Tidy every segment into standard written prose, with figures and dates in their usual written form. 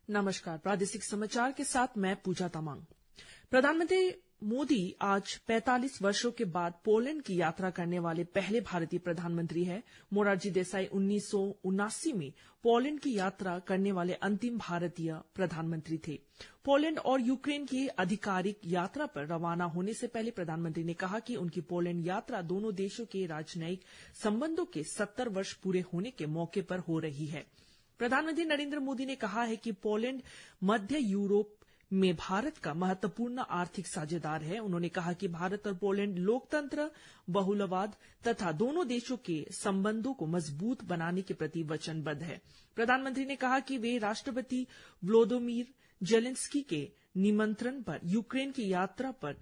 नमस्कार। प्रादेशिक समाचार के साथ मैं पूजा तमांग। प्रधानमंत्री मोदी आज 45 वर्षों के बाद पोलैंड की यात्रा करने वाले पहले भारतीय प्रधानमंत्री हैं। मोरारजी देसाई 1979 में पोलैंड की यात्रा करने वाले अंतिम भारतीय प्रधानमंत्री थे। पोलैंड और यूक्रेन की आधिकारिक यात्रा पर रवाना होने से पहले प्रधानमंत्री ने कहा कि उनकी पोलैंड यात्रा दोनों देशों के राजनयिक संबंधों के 70 वर्ष पूरे होने के मौके पर हो रही है। प्रधानमंत्री नरेंद्र मोदी ने कहा है कि पोलैंड मध्य यूरोप में भारत का महत्वपूर्ण आर्थिक साझेदार है। उन्होंने कहा कि भारत और पोलैंड लोकतंत्र, बहुलवाद तथा दोनों देशों के संबंधों को मजबूत बनाने के प्रति वचनबद्ध है। प्रधानमंत्री ने कहा कि वे राष्ट्रपति व्लोदिमीर जेलेंस्की के निमंत्रण पर यूक्रेन की यात्रा पर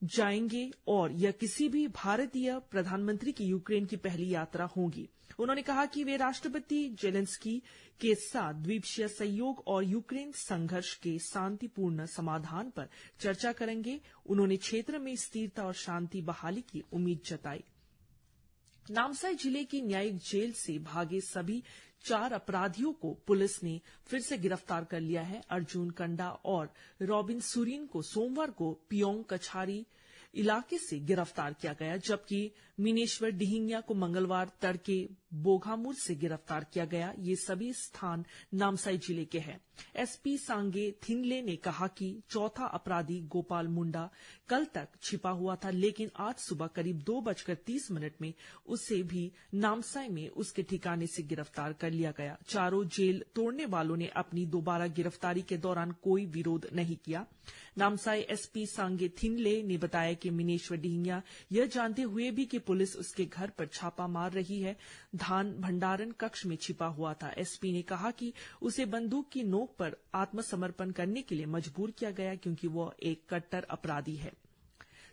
जाएंगे और यह किसी भी भारतीय प्रधानमंत्री की यूक्रेन की पहली यात्रा होगी। उन्होंने कहा कि वे राष्ट्रपति जेलेंस्की के साथ द्वीपक्षीय सहयोग और यूक्रेन संघर्ष के शांतिपूर्ण समाधान पर चर्चा करेंगे। उन्होंने क्षेत्र में स्थिरता और शांति बहाली की उम्मीद जताई। नामसाई जिले की न्यायिक जेल से भागे सभी 4 अपराधियों को पुलिस ने फिर से गिरफ्तार कर लिया है। अर्जुन कंडा और रॉबिन सुरीन को सोमवार को पियोंग कछारी इलाके से गिरफ्तार किया गया, जबकि मिनेश्वर डिहिंगिया को मंगलवार तड़के बोघामुर से गिरफ्तार किया गया। ये सभी स्थान नामसाई जिले के हैं। एसपी सांगे थिंगले ने कहा कि चौथा अपराधी गोपाल मुंडा कल तक छिपा हुआ था, लेकिन आज सुबह करीब 2:30 में उसे भी नामसाई में उसके ठिकाने से गिरफ्तार कर लिया गया। चारों जेल तोड़ने वालों ने अपनी दोबारा गिरफ्तारी के दौरान कोई विरोध नहीं किया। नामसाई एसपी सांगे थिंगले ने बताया कि मिनेश्वर डिहिंगिया यह जानते हुए भी कि पुलिस उसके घर पर छापा मार रही है, धान भंडारण कक्ष में छिपा हुआ था। एसपी ने कहा कि उसे बंदूक की नोक पर आत्मसमर्पण करने के लिए मजबूर किया गया क्योंकि वह एक कट्टर अपराधी है।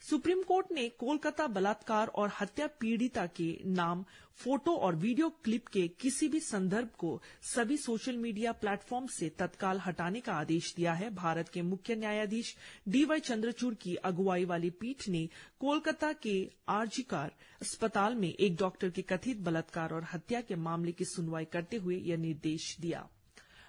सुप्रीम कोर्ट ने कोलकाता बलात्कार और हत्या पीड़िता के नाम, फोटो और वीडियो क्लिप के किसी भी संदर्भ को सभी सोशल मीडिया प्लेटफॉर्म से तत्काल हटाने का आदेश दिया है। भारत के मुख्य न्यायाधीश डीवाई चंद्रचूड़ की अगुवाई वाली पीठ ने कोलकाता के आरजीकर अस्पताल में एक डॉक्टर के कथित बलात्कार और हत्या के मामले की सुनवाई करते हुए यह निर्देश दिया।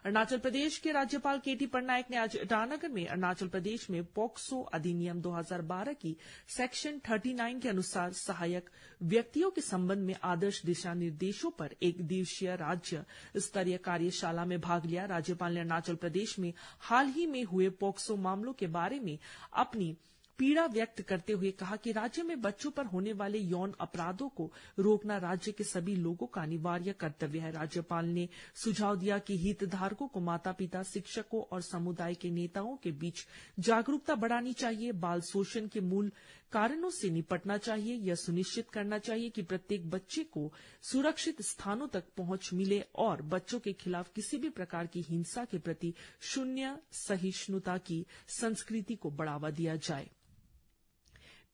अरुणाचल प्रदेश के राज्यपाल केटी पटनायक ने आज ईटानगर में अरुणाचल प्रदेश में पॉक्सो अधिनियम 2012 की सेक्शन 39 के अनुसार सहायक व्यक्तियों के संबंध में आदर्श दिशा निर्देशों पर एक दिवसीय राज्य स्तरीय कार्यशाला में भाग लिया। राज्यपाल ने अरुणाचल प्रदेश में हाल ही में हुए पॉक्सो मामलों के बारे में अपनी पीड़ा व्यक्त करते हुए कहा कि राज्य में बच्चों पर होने वाले यौन अपराधों को रोकना राज्य के सभी लोगों का अनिवार्य कर्तव्य है। राज्यपाल ने सुझाव दिया कि हितधारकों को माता पिता, शिक्षकों और समुदाय के नेताओं के बीच जागरूकता बढ़ानी चाहिए। बाल शोषण के मूल कारणों से निपटना चाहिए। यह सुनिश्चित करना चाहिए कि प्रत्येक बच्चे को सुरक्षित स्थानों तक पहुंच मिले और बच्चों के खिलाफ किसी भी प्रकार की हिंसा के प्रति शून्य सहिष्णुता की संस्कृति को बढ़ावा दिया जाए।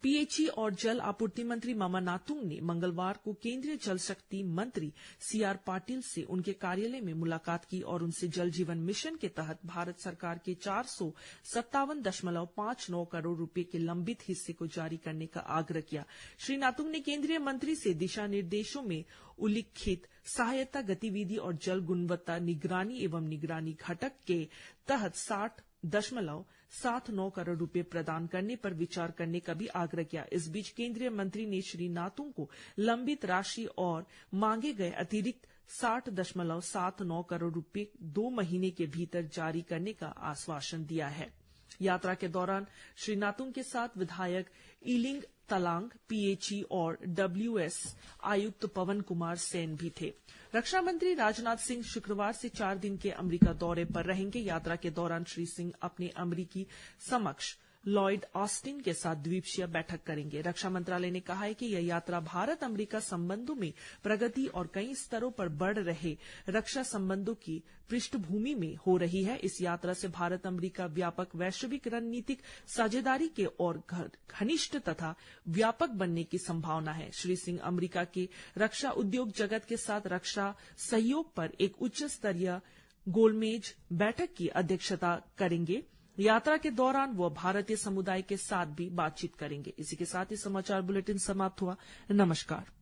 पीएचई और जल आपूर्ति मंत्री मामा नातुंग ने मंगलवार को केंद्रीय जल शक्ति मंत्री सीआर पाटिल से उनके कार्यालय में मुलाकात की और उनसे जल जीवन मिशन के तहत भारत सरकार के 457.59 करोड़ रुपए के लंबित हिस्से को जारी करने का आग्रह किया। श्री नातुंग ने केंद्रीय मंत्री से दिशा निर्देशों में उल्लिखित सहायता गतिविधि और जल गुणवत्ता निगरानी एवं निगरानी घटक के तहत 60.79 करोड़ रुपए प्रदान करने पर विचार करने का भी आग्रह किया। इस बीच केंद्रीय मंत्री ने श्री नातुंग को लंबित राशि और मांगे गए अतिरिक्त 60.79 करोड़ रुपए 2 महीने के भीतर जारी करने का आश्वासन दिया है। यात्रा के दौरान श्री नातुंग के साथ विधायक इलिंग तलांग, पीएचई और डब्ल्यूएस आयुक्त पवन कुमार सेन भी थे। रक्षा मंत्री राजनाथ सिंह शुक्रवार से 4 दिन के अमेरिका दौरे पर रहेंगे। यात्रा के दौरान श्री सिंह अपने अमेरिकी समकक्ष लॉयड ऑस्टिन के साथ द्वीपक्षीय बैठक करेंगे। रक्षा मंत्रालय ने कहा है कि यह यात्रा भारत अमेरिका संबंधों में प्रगति और कई स्तरों पर बढ़ रहे रक्षा संबंधों की पृष्ठभूमि में हो रही है। इस यात्रा से भारत अमेरिका व्यापक वैश्विक रणनीतिक साझेदारी के और घनिष्ठ तथा व्यापक बनने की संभावना है। श्री सिंह अमेरिका के रक्षा उद्योग जगत के साथ रक्षा सहयोग पर एक उच्च स्तरीय गोलमेज बैठक की अध्यक्षता करेंगे। यात्रा के दौरान वह भारतीय समुदाय के साथ भी बातचीत करेंगे। इसी के साथ ही समाचार बुलेटिन समाप्त हुआ। नमस्कार।